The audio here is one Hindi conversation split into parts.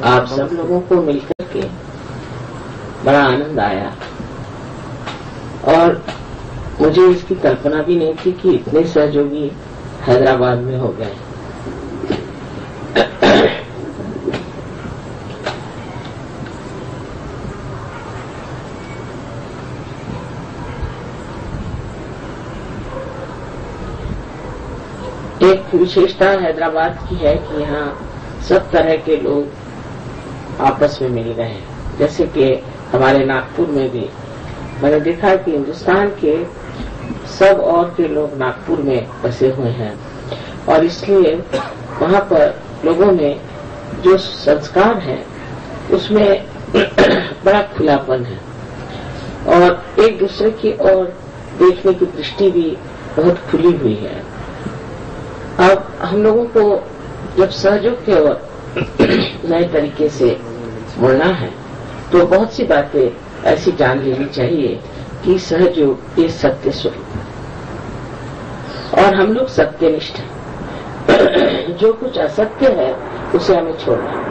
आप सब लोगों को मिलकर के बड़ा आनंद आया और मुझे इसकी कल्पना भी नहीं थी कि इतने सहयोगी हैदराबाद में हो गए। एक विशेषता हैदराबाद की है कि यहाँ सब तरह के लोग आपस में मिल रहे हैं। जैसे कि हमारे नागपुर में भी मैंने देखा कि हिंदुस्तान के सब और के लोग नागपुर में बसे हुए हैं और इसलिए वहाँ पर लोगों में जो संस्कार है उसमें बड़ा खुलापन है और एक दूसरे की ओर देखने की दृष्टि भी बहुत खुली हुई है। अब हम लोगों को जब सहयोग की ओर नए तरीके से मुड़ना है तो बहुत सी बातें ऐसी जान लेनी चाहिए कि सहयोग ये सत्य स्वरूप है और हम लोग सत्यनिष्ठ हैं। जो कुछ असत्य है उसे हमें छोड़ना है।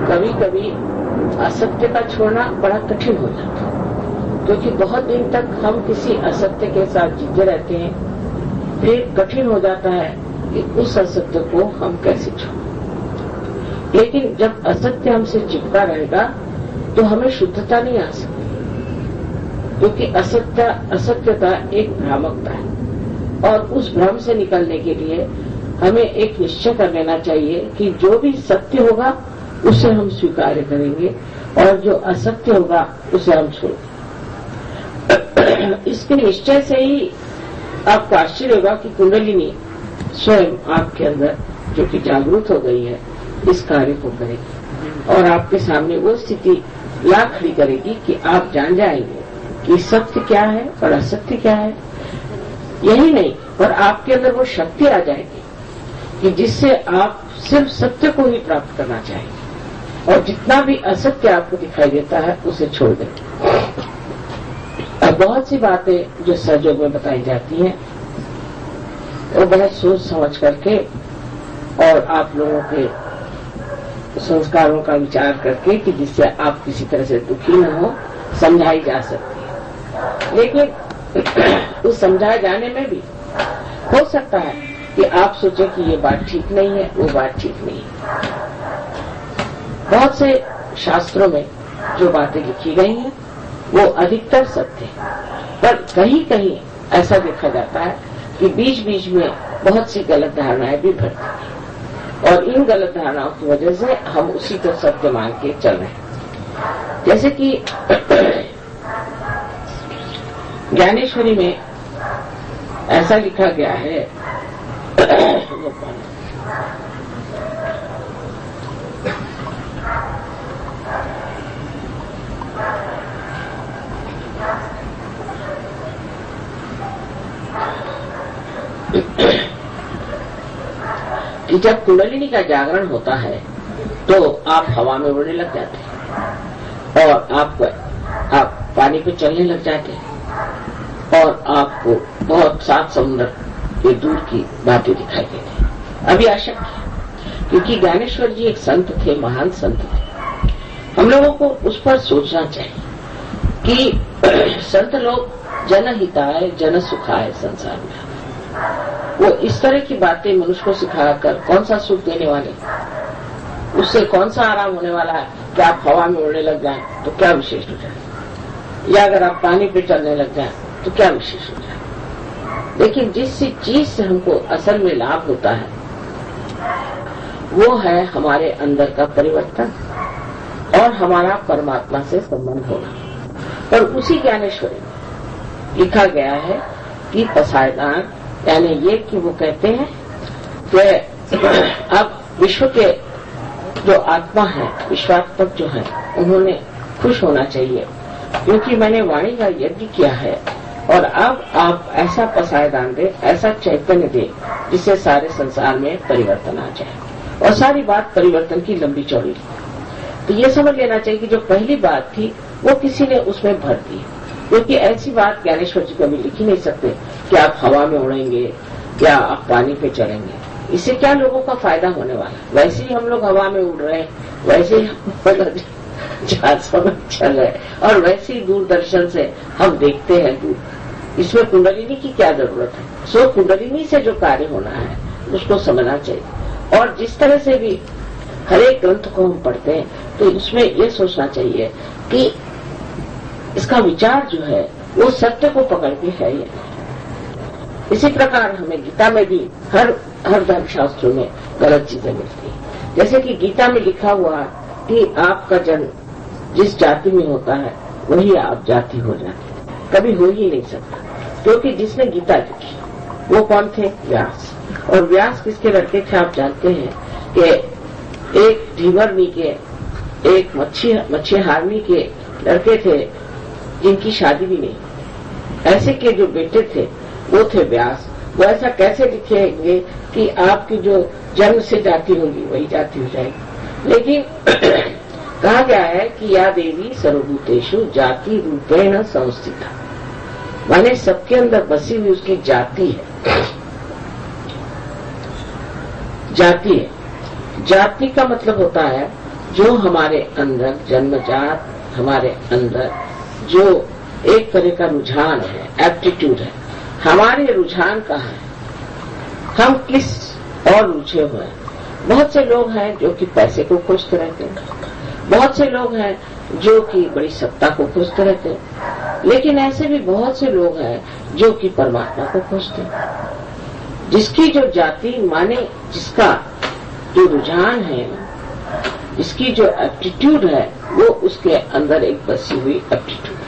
कभी कभी असत्य का छोड़ना बड़ा कठिन हो जाता है क्योंकि बहुत दिन तक हम किसी असत्य के साथ जीते रहते हैं। फिर कठिन हो जाता है कि उस असत्य को हम कैसे छोड़ें। लेकिन जब असत्य हमसे चिपका रहेगा तो हमें शुद्धता नहीं आ सकती क्योंकि असत्यता एक भ्रामकता है और उस भ्रम से निकलने के लिए हमें एक निश्चय कर लेना चाहिए कि जो भी सत्य होगा उसे हम स्वीकार करेंगे और जो असत्य होगा उसे हम छोड़ेंगे। इसके निश्चय से ही आपको आश्चर्य होगा कि कुंडलिनी स्वयं आपके अंदर जो कि जागरूक हो गई है इस कार्य को करेगी और आपके सामने वो स्थिति ला खड़ी करेगी कि आप जान जाएंगे कि सत्य क्या है और असत्य क्या है। यही नहीं पर आपके अंदर वो शक्ति आ जाएगी कि जिससे आप सिर्फ सत्य को ही प्राप्त करना चाहेंगे और जितना भी असत्य आपको दिखाई देता है उसे छोड़ दें। अब बहुत सी बातें जो सहयोग में बताई जाती हैं वो बहुत सोच समझ करके और आप लोगों के संस्कारों का विचार करके कि जिससे आप किसी तरह से दुखी न हो समझाई जा सकती है। लेकिन उस समझाए जाने में भी हो सकता है कि आप सोचें कि ये बात ठीक नहीं है वो बात ठीक नहीं है। बहुत से शास्त्रों में जो बातें लिखी गई हैं वो अधिकतर सत्य है पर कहीं कहीं ऐसा देखा जाता है कि बीच बीच में बहुत सी गलत धारणाएं भी भरती हैं और इन गलत धारणाओं की वजह से हम उसी को सत्य मान के चल रहे हैं। जैसे कि ज्ञानेश्वरी में ऐसा लिखा गया है कि जब कुंडलिनी का जागरण होता है तो आप हवा में उड़ने लग जाते हैं और आप पानी पे चलने लग जाते हैं और आपको बहुत सात समुद्र के दूर की बातें दिखाई देती हैं। अभी अशक्य है क्योंकि ज्ञानेश्वर जी एक संत थे, महान संत थे। हम लोगों को उस पर सोचना चाहिए कि संत लोग जनहिताय जन सुखाय संसार में वो इस तरह की बातें मनुष्य को सिखाकर कौन सा सुख देने वाले, उससे कौन सा आराम होने वाला है कि आप हवा में उड़ने लग जाएं तो क्या विशेष हो जाए या अगर आप पानी पे चलने लग जाएं तो क्या विशेष हो जाए। लेकिन जिस चीज से हमको असल में लाभ होता है वो है हमारे अंदर का परिवर्तन और हमारा परमात्मा से संबंध होना। और उसी ज्ञानेश्वरी में लिखा गया है कि पसायदान यानी ये कि वो कहते हैं कि अब विश्व के जो आत्मा है, विश्वात्मक जो है, उन्होंने खुश होना चाहिए क्योंकि मैंने वाणी का यज्ञ किया है और अब आप ऐसा पसायदान दे, ऐसा चैतन्य दे जिससे सारे संसार में परिवर्तन आ जाए। और सारी बात परिवर्तन की लंबी चौड़ी। तो ये समझ लेना चाहिए कि जो पहली बात थी वो किसी ने उसमें भर दी, क्योंकि ऐसी बात ज्ञानेश्वर जी कभी लिख ही नहीं सकते कि आप हवा में उड़ेंगे या आप पानी पे चलेंगे। इससे क्या लोगों का फायदा होने वाला? वैसे ही हम लोग हवा में उड़ रहे हैं, वैसे ही हम जहाजों में चल रहे हैं, और वैसे ही दूरदर्शन से हम देखते हैं दूर। इसमें कुंडलिनी की क्या जरूरत है? सो कुंडलिनी से जो कार्य होना है उसको समझना चाहिए। और जिस तरह से भी हर एक ग्रंथ को हम पढ़ते हैं तो इसमें ये सोचना चाहिए कि इसका विचार जो है वो सत्य को पकड़ के है या नहीं। इसी प्रकार हमें गीता में भी हर धर्मशास्त्रों में गलत चीजें मिलती है। जैसे कि गीता में लिखा हुआ कि आपका जन्म जिस जाति में होता है वही आप जाति हो जाते, कभी हो ही नहीं सकता, क्योंकि जिसने गीता लिखी वो कौन थे? व्यास। और व्यास किसके लड़के थे? आप जानते हैं कि एक ढीवरनी के, एक मच्छीहारनी के लड़के थे जिनकी शादी भी नहीं। ऐसे के जो बेटे थे वो थे व्यास। वो ऐसा कैसे लिखेंगे कि आपकी जो जन्म से जाति होगी वही जाति हो जाएगी। लेकिन कहा गया है कि या देवी सर्वभूतेषु जाति रूपेण संस्थिता, माने सबके अंदर बसी हुई उसकी जाति है। जाति है, जाति का मतलब होता है जो हमारे अंदर जन्मजात, हमारे अंदर जो एक तरह का रुझान है, एप्टीट्यूड है। हमारे रुझान कहाँ है? हम किस और रुझे हुए हैं? बहुत से लोग हैं जो कि पैसे को खोजते रहते हैं, बहुत से लोग हैं जो कि बड़ी सत्ता को खोजते रहते हैं, लेकिन ऐसे भी बहुत से लोग हैं जो कि परमात्मा को खोजते हैं। जिसकी जो जाति माने जिसका जो रुझान है, इसकी जो एप्टीट्यूड है वो उसके अंदर एक बसी हुई एप्टीट्यूड है।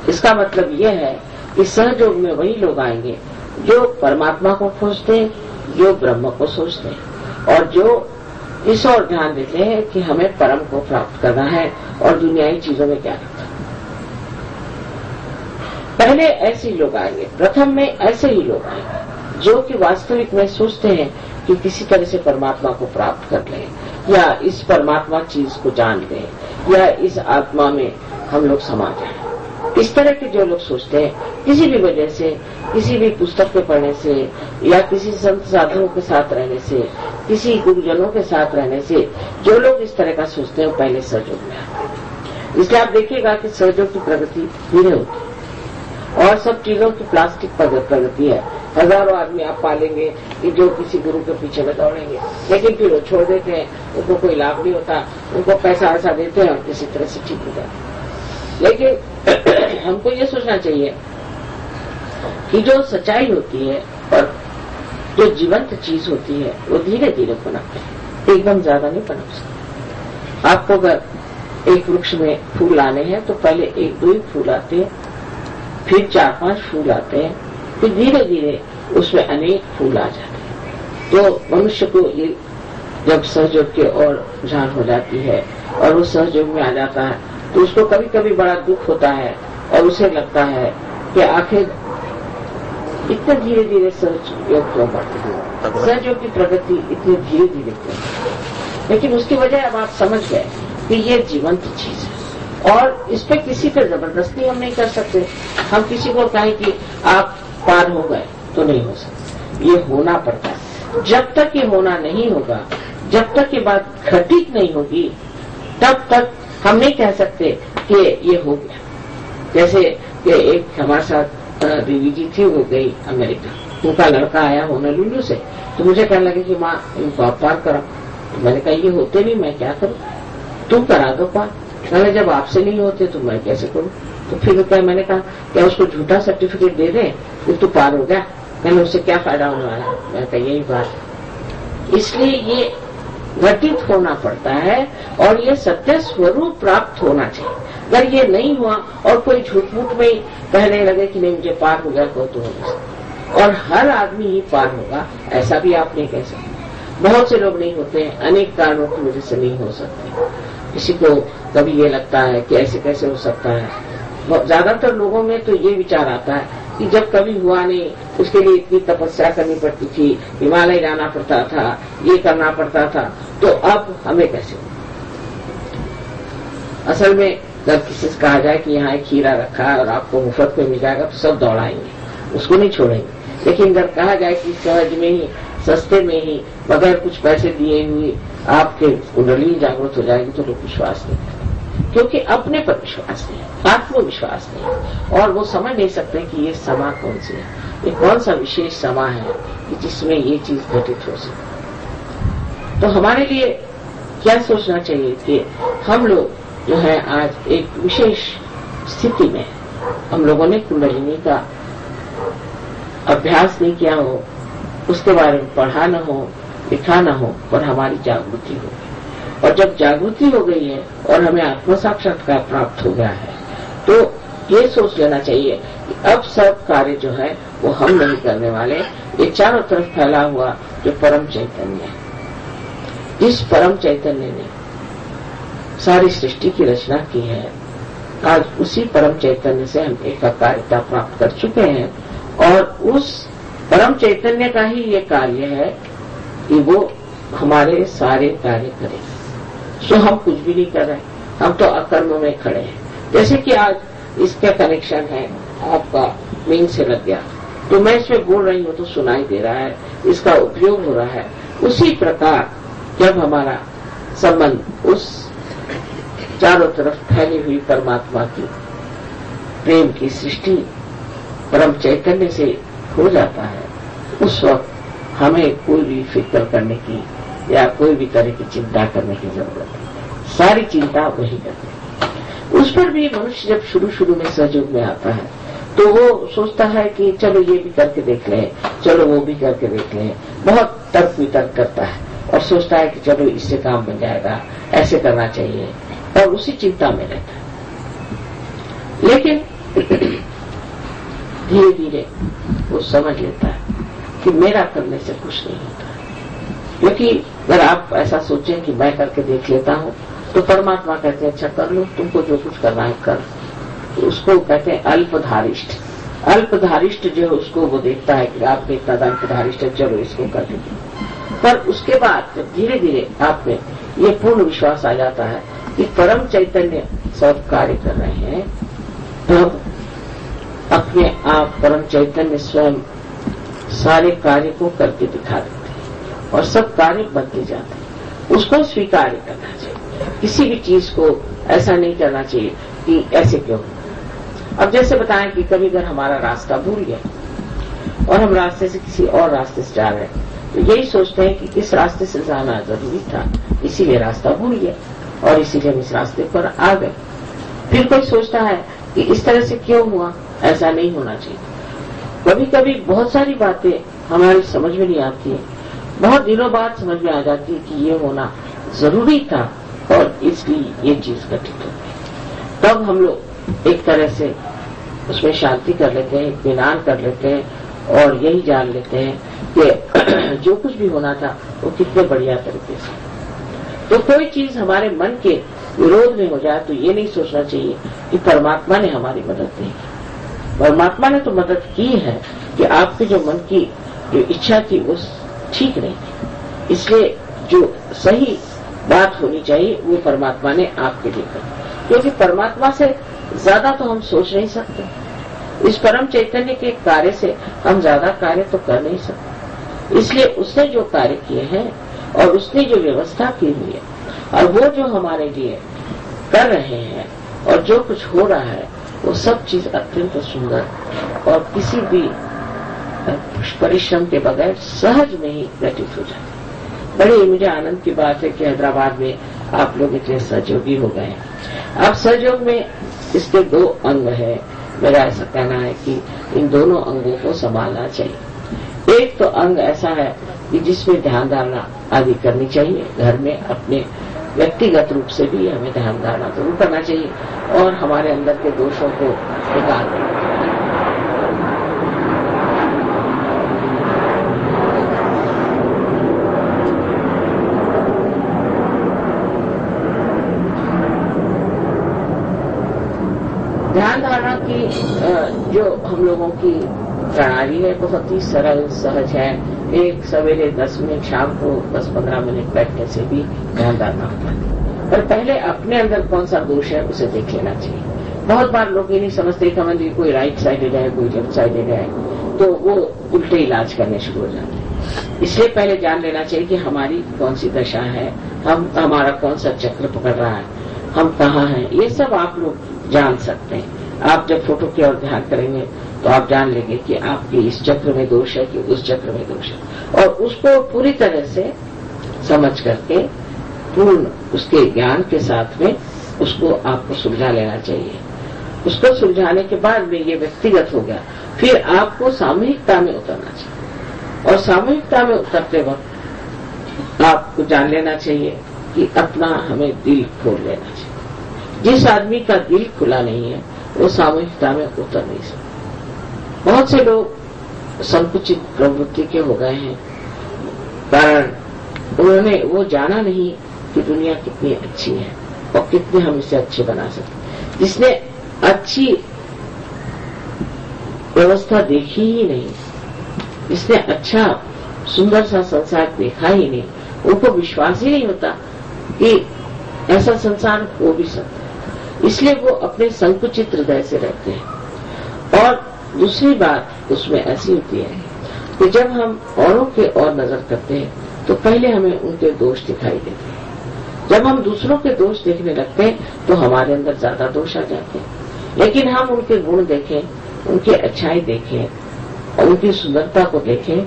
इसका मतलब यह है कि सहयोग में वही लोग आएंगे जो परमात्मा को खोजते हैं, जो ब्रह्म को सोचते हैं और जो इस ओर ध्यान देते हैं कि हमें परम को प्राप्त करना है और दुनियाई चीजों में क्या रखना है। पहले ऐसे ही लोग आएंगे, प्रथम में ऐसे ही लोग आएंगे जो कि वास्तविक में सोचते हैं कि किसी तरह से परमात्मा को प्राप्त कर लें या इस परमात्मा चीज को जान लें या इस आत्मा में हम लोग समा जाएं। इस तरह के जो लोग सोचते हैं, किसी भी वजह से, किसी भी पुस्तक के पढ़ने से या किसी संत साधुओं के साथ रहने से, किसी गुरुजनों के साथ रहने से, जो लोग इस तरह का सोचते हैं पहले सहयोग में आते हैं। इसलिए आप देखिएगा कि सहयोग की प्रगति धीरे होती है और सब चीजों की प्लास्टिक प्रगति है। हजारों आदमी आप पालेंगे कि जो किसी गुरु के पीछे में दौड़ेंगे, लेकिन फिर वो छोड़ देते हैं, उनको कोई लाभ नहीं होता, उनको पैसा ऐसा देते हैं और किसी तरह से ठीक हो जाता है। लेकिन हमको ये सोचना चाहिए कि जो सच्चाई होती है और जो जीवंत चीज होती है वो धीरे धीरे पनपते हैं, एकदम ज्यादा नहीं पनप सकते। आपको अगर एक वृक्ष में फूल लाने हैं तो पहले 1-2 ही फूल आते हैं, फिर 4-5 फूल आते हैं, फिर धीरे धीरे उसमें अनेक फूल आ जाते हैं। तो मनुष्य को ये जब सहयोग की ओर रुझान हो जाती है और वो सहयोग में आ जाता है तो उसको कभी कभी बड़ा दुख होता है और उसे लगता है कि आखिर इतने धीरे धीरे सहयोग क्यों बढ़ती है, सहयोग की प्रगति इतनी धीरे धीरे क्यों। लेकिन उसकी वजह अब आप समझ गए कि ये जीवंत चीज है और इस पे किसी पे जबरदस्ती हम नहीं कर सकते। हम किसी को कहें कि आप पार हो गए तो नहीं हो सकता, ये होना पड़ता है। जब तक ये होना नहीं होगा, जब तक ये बात घटित नहीं होगी, तब तक हम नहीं कह सकते कि ये हो गया। जैसे कि एक हमारे साथ देवी जी थी, वो गई अमेरिका, उनका लड़का आया होनोलुलु से, तो मुझे कहने लगे कि माँ इनको आप पार करो। तो मैंने कहा ये होते नहीं, मैं क्या करूँ, तुम करा दो पार। मैंने जब आपसे नहीं होते तो मैं कैसे करूँ। तो फिर क्या मैंने कहा क्या उसको झूठा सर्टिफिकेट दे दें फिर तो पार हो गया, मैंने उससे क्या फायदा होने वाला। मैंने कहा यही बात, इसलिए ये घटित होना पड़ता है और ये सत्य स्वरूप प्राप्त होना चाहिए। अगर ये नहीं हुआ और कोई झूठ मूठ में कहने लगे कि नहीं मुझे पार हो गया, तो हो सकता और हर आदमी ही पार होगा, ऐसा भी आप नहीं कह सकते। बहुत से लोग नहीं होते हैं, अनेक कारणों की वजह से नहीं हो सकते। किसी को कभी ये लगता है कि ऐसे कैसे हो सकता है। ज्यादातर लोगों में तो ये विचार आता है कि जब कभी हुआ नहीं, उसके लिए इतनी तपस्या करनी पड़ती थी, हिमालय जाना पड़ता था, ये करना पड़ता था, तो अब हमें कैसे हो। असल में जब किसी से कहा जाए कि यहाँ एक हीरा रखा है और आपको मुफ्त में मिल जाएगा तो सब दौड़ाएंगे, उसको नहीं छोड़ेंगे। लेकिन जब कहा जाए कि सहज में ही, सस्ते में ही, बगैर कुछ पैसे दिए हुए आपके कुंडली जागृत हो जाएगी तो लोग विश्वास नहीं करते, क्योंकि अपने पर विश्वास नहीं, आत्मविश्वास नहीं, और वो समझ नहीं सकते कि ये समा कौन सी है, ये कौन सा विशेष समा है कि जिसमें ये चीज घटित हो सके। तो हमारे लिए क्या सोचना चाहिए कि हम लोग जो है आज एक विशेष स्थिति में, हम लोगों ने कुंडलिनी का अभ्यास नहीं किया हो, उसके बारे में पढ़ा न हो, लिखा न हो, पर हमारी जागृति हो गई। और जब जागृति हो गई है और हमें आत्म साक्षात्कार प्राप्त हो गया है तो ये सोच लेना चाहिए कि अब सब कार्य जो है वो हम नहीं करने वाले, ये चारों तरफ फैला हुआ जो परम चैतन्य है, जिस परम चैतन्य ने सारी सृष्टि की रचना की है, आज उसी परम चैतन्य से हम एकाकारिता प्राप्त कर चुके हैं। और उस परम चैतन्य का ही ये कार्य है कि वो हमारे सारे कार्य करे। सो हम कुछ भी नहीं कर रहे, हम तो अकर्म में खड़े हैं। जैसे कि आज इसका कनेक्शन है आपका मेन से लग गया, तो मैं इसमें बोल रही हूँ तो सुनाई दे रहा है, इसका उपयोग हो रहा है। उसी प्रकार जब हमारा संबंध उस चारों तरफ फैली हुई परमात्मा की प्रेम की सृष्टि परम चैतन्य से हो जाता है, उस वक्त हमें कोई भी फिक्र करने की या कोई भी तरह की चिंता करने की जरूरत नहीं, सारी चिंता वही करते हैं। उस पर भी मनुष्य जब शुरू में सहयोग में आता है तो वो सोचता है कि चलो ये भी करके देख लें, चलो वो भी करके देख लें, बहुत तर्क वितर्क करता है और सोचता है कि चलो इससे काम बन जाएगा, ऐसे करना चाहिए, और उसी चिंता में रहता है। लेकिन धीरे धीरे वो समझ लेता है कि मेरा करने से कुछ नहीं होता, क्योंकि अगर आप ऐसा सोचें कि मैं करके देख लेता हूं तो परमात्मा कहते हैं अच्छा कर लो, तुमको जो कुछ करना है कर। तो उसको कहते हैं अल्पधारिष्ठ। अल्पधारिष्ठ जो है उसको वो देखता है कि आपने इतना अल्पधारिष्ठ है, चलो इसको कर दीजिए। पर उसके बाद जब धीरे धीरे आप में ये पूर्ण विश्वास आ जाता है कि परम चैतन्य सब कार्य कर रहे हैं, तब अपने आप परम चैतन्य स्वयं सारे कार्य को करके दिखा देते हैं और सब कार्य बनते जाते हैं। उसको स्वीकार करना चाहिए, किसी भी चीज को ऐसा नहीं करना चाहिए कि ऐसे क्यों। अब जैसे बताएं कि कभी अगर हमारा रास्ता भूल गया और हम रास्ते से किसी और रास्ते से जा रहे हैं तो यही सोचते हैं कि इस रास्ते से जाना जरूरी था, इसीलिए रास्ता भूल गया और इसीलिए हम इस रास्ते पर आ गए। फिर कोई सोचता है कि इस तरह से क्यों हुआ, ऐसा नहीं होना चाहिए। कभी कभी बहुत सारी बातें हमारी समझ में नहीं आती है, बहुत दिनों बाद समझ में आ जाती है कि ये होना जरूरी था और इसलिए ये चीज घटित हो गई। तब हम लोग एक तरह से उसमें शांति कर लेते हैं, इत्मीनान कर लेते हैं और यही जान लेते हैं कि जो कुछ भी होना था वो कितने बढ़िया तरीके से। तो कोई चीज हमारे मन के विरोध में हो जाए तो ये नहीं सोचना चाहिए कि परमात्मा ने हमारी मदद नहीं की। परमात्मा ने तो मदद की है कि आपके जो मन की जो इच्छा थी वो ठीक नहीं थी, इसलिए जो सही बात होनी चाहिए वो परमात्मा ने आपके लिए करी, क्योंकि परमात्मा से ज्यादा तो हम सोच नहीं सकते। इस परम चैतन्य के कार्य से हम ज्यादा कार्य तो कर नहीं सकते, इसलिए उसने जो कार्य किए हैं और उसने जो व्यवस्था की हुई है और वो जो हमारे लिए कर रहे हैं और जो कुछ हो रहा है वो सब चीज अत्यंत सुंदर और किसी भी परिश्रम के बगैर सहज में ही घटित हो जाती। बड़ी मुझे आनंद की बात है कि हैदराबाद में आप लोग इतने सहयोगी हो गए हैं। अब सहयोग में इसके दो अंग है, मेरा ऐसा कहना है कि इन दोनों अंगों को संभालना चाहिए। एक तो अंग ऐसा है कि जिसमें ध्यान धारणा आदि करनी चाहिए, घर में अपने व्यक्तिगत रूप से भी हमें ध्यान धारणा जरूर करना चाहिए और हमारे अंदर के दोषों को निकाल देना चाहिए। ध्यान धारणा की जो हम लोगों की प्रणाली है बहुत ही सरल सहज है। एक सवेरे 10 मिनट, शाम को 10-15 मिनट बैठने से भी ध्यान धारणा होता है। पर पहले अपने अंदर कौन सा दोष है उसे देख लेना चाहिए। बहुत बार लोग ये नहीं समझते कि हमारी कोई राइट साइडेड है, कोई लेफ्ट साइडेड है, तो वो उल्टे इलाज करने शुरू हो जाते हैं। इसलिए पहले जान लेना चाहिए कि हमारी कौन सी दशा है, हमारा कौन सा चक्र पकड़ रहा है, हम कहाँ हैं, ये सब आप लोग जान सकते हैं। आप जब फोटो की ओर ध्यान करेंगे तो आप जान लेंगे कि आपके इस चक्र में दोष है कि उस चक्र में दोष है, और उसको पूरी तरह से समझ करके पूर्ण उसके ज्ञान के साथ में उसको आपको सुलझा लेना चाहिए। उसको सुलझाने के बाद में ये व्यक्तिगत हो गया, फिर आपको सामूहिकता में उतरना चाहिए, और सामूहिकता में उतरते वक्त आपको जान लेना चाहिए कि अपना हमें दिल खोल लेना चाहिए। जिस आदमी का दिल खुला नहीं है वो सामूहिकता में उतर नहीं सकता। बहुत से लोग संकुचित प्रवृत्ति के हो गए हैं, कारण उन्होंने वो जाना नहीं कि दुनिया कितनी अच्छी है और कितने हम इसे अच्छे बना सकते। जिसने अच्छी व्यवस्था देखी ही नहीं, जिसने अच्छा सुंदर सा संसार देखा ही नहीं, उनको विश्वास ही नहीं होता कि ऐसा संसार हो भी सकता है, इसलिए वो अपने संकुचित हृदय से रहते हैं। और दूसरी बात उसमें ऐसी होती है कि जब हम औरों के ओर नजर करते हैं तो पहले हमें उनके दोष दिखाई देते हैं। जब हम दूसरों के दोष देखने लगते हैं तो हमारे अंदर ज्यादा दोष आ जाते हैं, लेकिन हम उनके गुण देखें, उनकी अच्छाई देखें और उनकी सुंदरता को देखें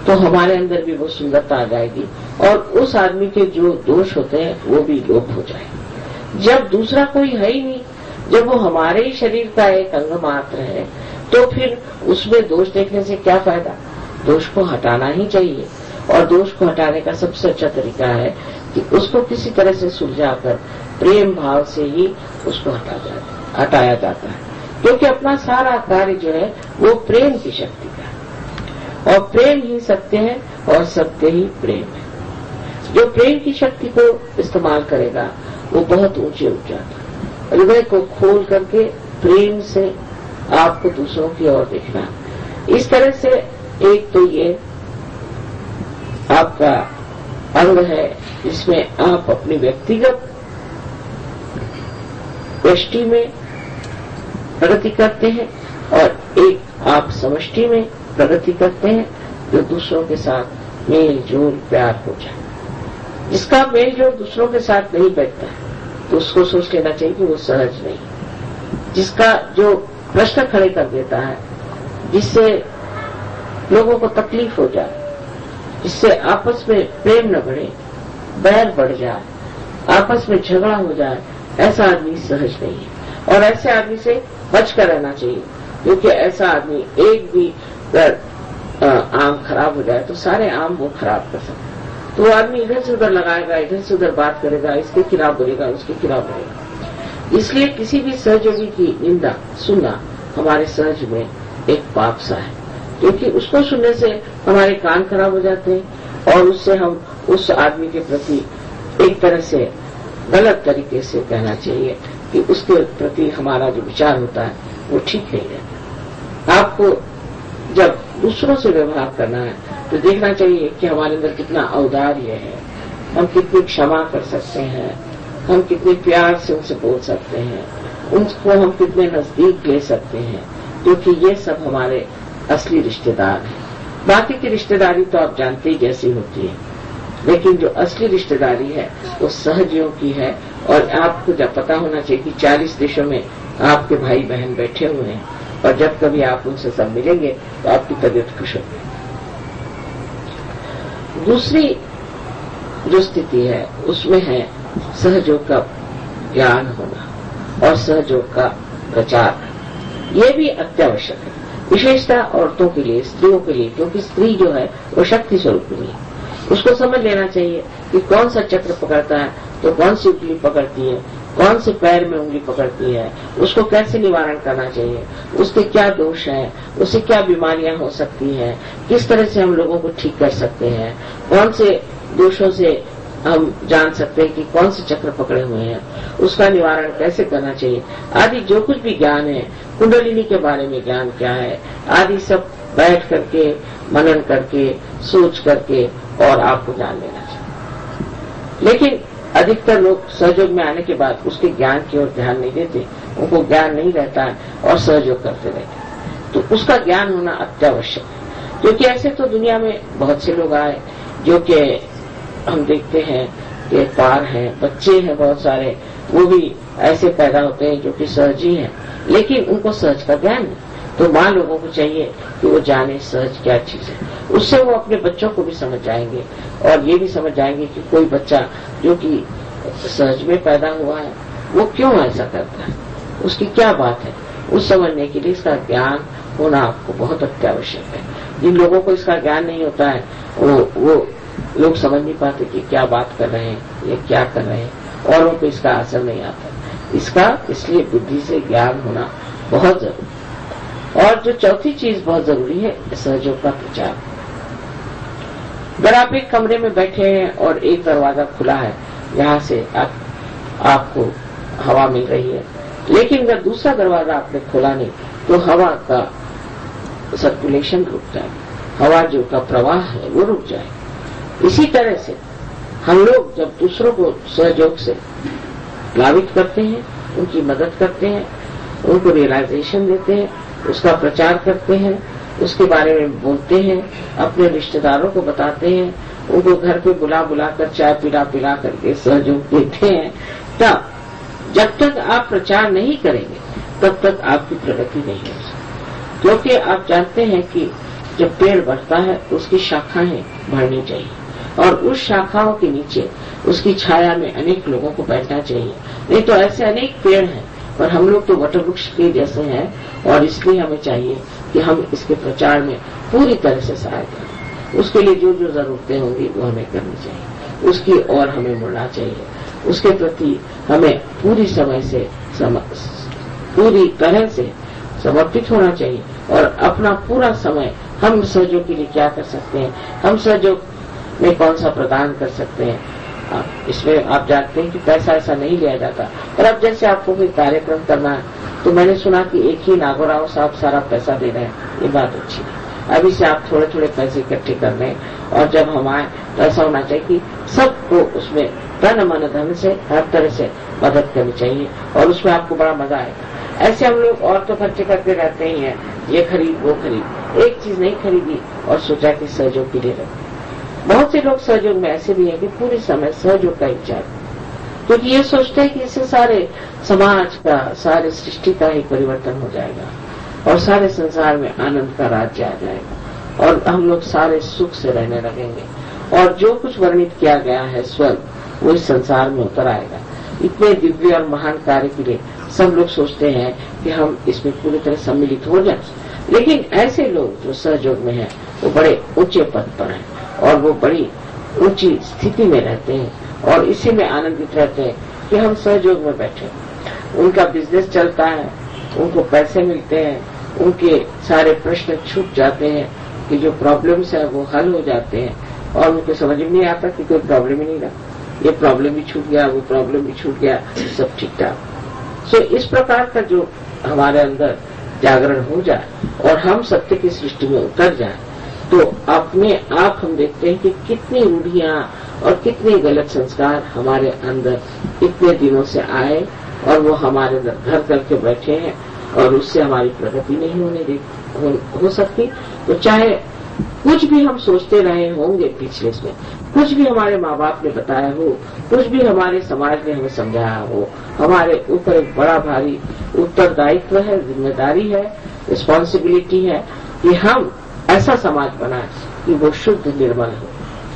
तो हमारे अंदर भी वो सुंदरता आ जाएगी, और उस आदमी के जो दोष होते हैं वो भी लोप हो जाएंगे। जब दूसरा कोई है ही नहीं, जब वो हमारे ही शरीर का एक अंग मात्र है, तो फिर उसमें दोष देखने से क्या फायदा। दोष को हटाना ही चाहिए, और दोष को हटाने का सबसे अच्छा तरीका है कि उसको किसी तरह से सुलझाकर प्रेम भाव से ही उसको हटाया जाता है, क्योंकि अपना सारा कार्य जो है वो प्रेम की शक्ति का है, और प्रेम ही सत्य है और सत्य ही प्रेम है। जो प्रेम की शक्ति को इस्तेमाल करेगा वो बहुत ऊंचे उठ जाता है। हृदय को खोल करके प्रेम से आपको दूसरों की ओर देखना, इस तरह से एक तो ये आपका अंग है जिसमें आप अपनी व्यक्तिगत दृष्टि में प्रगति करते हैं, और एक आप समष्टि में प्रगति करते हैं जो दूसरों के साथ मेल जोल प्यार हो जाए। जिसका मेल जोल दूसरों के साथ नहीं बैठता तो उसको सोच लेना चाहिए कि वो सहज नहीं। जिसका जो प्रश्न खड़े कर देता है, जिससे लोगों को तकलीफ हो जाए, जिससे आपस में प्रेम न बढ़े, बैर बढ़ जाए, आपस में झगड़ा हो जाए, ऐसा आदमी सहज नहीं है। और ऐसे आदमी से बचकर रहना चाहिए, क्योंकि ऐसा आदमी एक भी आम खराब हो जाए तो सारे आम वो खराब कर सकता है। तो वो आदमी इधर से उधर लगाएगा, इधर से उधर बात करेगा, इसके खिलाफ बोलेगा, उसके खिलाफ बोलेगा। इसलिए किसी भी सहयोगी की निंदा सुनना हमारे सहज में एक पाप सा है, क्योंकि उसको सुनने से हमारे कान खराब हो जाते हैं, और उससे हम उस आदमी के प्रति एक तरह से गलत तरीके से कहना चाहिए कि उसके प्रति हमारा जो विचार होता है वो ठीक नहीं रहता। आपको जब दूसरों से व्यवहार करना है तो देखना चाहिए कि हमारे अंदर कितना औदार्य है, हम कितनी क्षमा कर सकते हैं, हम कितने प्यार से उनसे बोल सकते हैं, उनको हम कितने नजदीक ले सकते हैं, क्योंकि ये सब हमारे असली रिश्तेदार हैं। बाकी की रिश्तेदारी तो आप जानते ही जैसी होती है, लेकिन जो असली रिश्तेदारी है वो सहजियों की है। और आपको जब पता होना चाहिए कि 40 देशों में आपके भाई बहन बैठे हुए हैं, और जब कभी आप उनसे सब मिलेंगे तो आपकी तबीयत खुश होगी। दूसरी जो स्थिति है उसमें है सहयोग का ज्ञान होना और सहयोग का प्रचार, ये भी अत्यावश्यक है, विशेषतः औरतों के लिए, स्त्रियों के लिए, क्योंकि स्त्री जो है वो शक्ति स्वरूप है। उसको समझ लेना चाहिए कि कौन सा चक्र पकड़ता है तो कौन सी उंगली पकड़ती है, कौन से पैर में उंगली पकड़ती है, उसको कैसे निवारण करना चाहिए, उसके क्या दोष है, उसे क्या बीमारियां हो सकती हैं, किस तरह से हम लोगों को ठीक कर सकते हैं, कौन से दोषों से हम जान सकते हैं कि कौन से चक्र पकड़े हुए हैं, उसका निवारण कैसे करना चाहिए, आदि जो कुछ भी ज्ञान है, कुंडलिनी के बारे में ज्ञान क्या है, आदि सब बैठ करके मनन करके सोच करके और आपको जान लेना चाहिए। लेकिन अधिकतर लोग सहयोग में आने के बाद उसके ज्ञान की ओर ध्यान नहीं देते, उनको ज्ञान नहीं रहता है और सहयोग करते रहते, तो उसका ज्ञान होना अत्यावश्यक है। क्योंकि ऐसे तो दुनिया में बहुत से लोग आए जो कि हम देखते हैं कि पार हैं, बच्चे हैं बहुत सारे, वो भी ऐसे पैदा होते हैं जो कि सहज ही हैं, लेकिन उनको सहज का ज्ञान नहीं। तो माँ लोगों को चाहिए कि वो जाने सहज क्या चीज है, उससे वो अपने बच्चों को भी समझ जाएंगे और ये भी समझ जाएंगे कि कोई बच्चा जो कि सहज में पैदा हुआ है वो क्यों ऐसा करता है, उसकी क्या बात है। उस समझने के लिए इसका ज्ञान होना आपको बहुत अत्यावश्यक है। जिन लोगों को इसका ज्ञान नहीं होता है वो लोग समझ नहीं पाते कि क्या बात कर रहे हैं, ये क्या कर रहे हैं, औरों को इसका असर नहीं आता। इसका इसलिए बुद्धि से ज्ञान होना बहुत जरूरी। और जो चौथी चीज बहुत जरूरी है, सहयोग का प्रचार। अगर आप एक कमरे में बैठे हैं और एक दरवाजा खुला है, यहाँ से आपको हवा मिल रही है, लेकिन अगर दूसरा दरवाजा आपने खोला नहीं तो हवा का सर्कुलेशन रुक जाए, हवा जो का प्रवाह है वो रुक जाए। इसी तरह से हम लोग जब दूसरों को सहयोग से प्लावित करते हैं, उनकी मदद करते हैं, उनको रियलाइजेशन देते हैं, उसका प्रचार करते हैं, उसके बारे में बोलते हैं, अपने रिश्तेदारों को बताते हैं, उनको घर पे बुला कर चाय पिला करके सहयोग देते हैं, तब जब तक आप प्रचार नहीं करेंगे तब तक आपकी प्रगति नहीं हो सकती। क्योंकि आप जानते हैं कि जब पेड़ बढ़ता है उसकी शाखाएं बढ़नी चाहिए और उस शाखाओं के नीचे उसकी छाया में अनेक लोगों को बैठना चाहिए। नहीं तो ऐसे अनेक पेड़ हैं पर हम लोग तो वटवृक्ष के जैसे हैं, और इसलिए हमें चाहिए कि हम इसके प्रचार में पूरी तरह से सहायता करें। उसके लिए जो जो जरूरतें होंगी वो हमें करनी चाहिए, उसकी ओर हमें मुड़ना चाहिए, उसके प्रति हमें पूरी तरह से समर्पित होना चाहिए। और अपना पूरा समय हम सहयोग के लिए क्या कर सकते हैं, हम सहयोग में कौन सा प्रदान कर सकते हैं। इसमें आप जानते हैं कि पैसा ऐसा नहीं लिया जाता, पर अब जैसे आपको कोई कार्यक्रम करना है तो मैंने सुना कि एक ही नागोराव साहब सारा पैसा दे रहे हैं, ये बात अच्छी नहीं। अभी से आप थोड़े थोड़े पैसे इकट्ठे कर लें, और जब हम आए तो ऐसा होना चाहिए कि सबको उसमें तन मन धन से हर तरह से मदद करनी चाहिए और उसमें आपको बड़ा मजा आएगा। ऐसे हम लोग और तो खर्चे करते रहते ही हैं, ये खरीद वो खरीद, एक चीज नहीं खरीदी और सोचा कि सहयोग के लिए रखें। बहुत से लोग सहयोग में ऐसे भी हैं कि पूरे समय सहयोग का विचार, क्योंकि ये सोचते हैं कि इससे सारे समाज का, सारे सृष्टि का ही परिवर्तन हो जाएगा और सारे संसार में आनंद का राज्य आ जाएगा और हम लोग सारे सुख से रहने लगेंगे और जो कुछ वर्णित किया गया है स्वर्ग, वो इस संसार में उतर आएगा। इतने दिव्य और महान कार्य के लिए सब लोग सोचते हैं कि हम इसमें पूरी तरह सम्मिलित हो जाए, लेकिन ऐसे लोग जो सहयोग में हैं वो बड़े ऊंचे पद पर हैं और वो बड़ी ऊंची स्थिति में रहते हैं और इसी में आनंदित रहते हैं कि हम सहयोग में बैठे। उनका बिजनेस चलता है, उनको पैसे मिलते हैं, उनके सारे प्रश्न छूट जाते हैं, कि जो प्रॉब्लम्स है वो हल हो जाते हैं और उनको समझ में नहीं आता कि कोई प्रॉब्लम ही नहीं रहा, ये प्रॉब्लम भी छूट गया, वो प्रॉब्लम भी छूट गया, सब ठीक ठाक। सो इस प्रकार का जो हमारे अंदर जागरण हो जाए और हम सत्य की सृष्टि में उतर जाए, तो अपने आप हम देखते हैं कि कितनी रूढ़ियां और कितने गलत संस्कार हमारे अंदर इतने दिनों से आए और वो हमारे अंदर घर करके बैठे हैं और उससे हमारी प्रगति नहीं हो सकती। तो चाहे कुछ भी हम सोचते रहे होंगे पिछले में, कुछ भी हमारे माँ बाप ने बताया हो, कुछ भी हमारे समाज ने हमें समझाया हो, हमारे ऊपर एक बड़ा भारी उत्तरदायित्व है, जिम्मेदारी है, रिस्पॉन्सिबिलिटी है कि हम ऐसा समाज बनाए कि वो शुद्ध निर्मल हो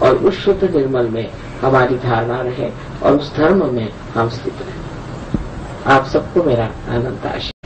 और उस शुद्ध निर्मल में हमारी धारणा रहे और उस धर्म में हम स्थित रहे। आप सबको मेरा अनंत आशीर्वाद।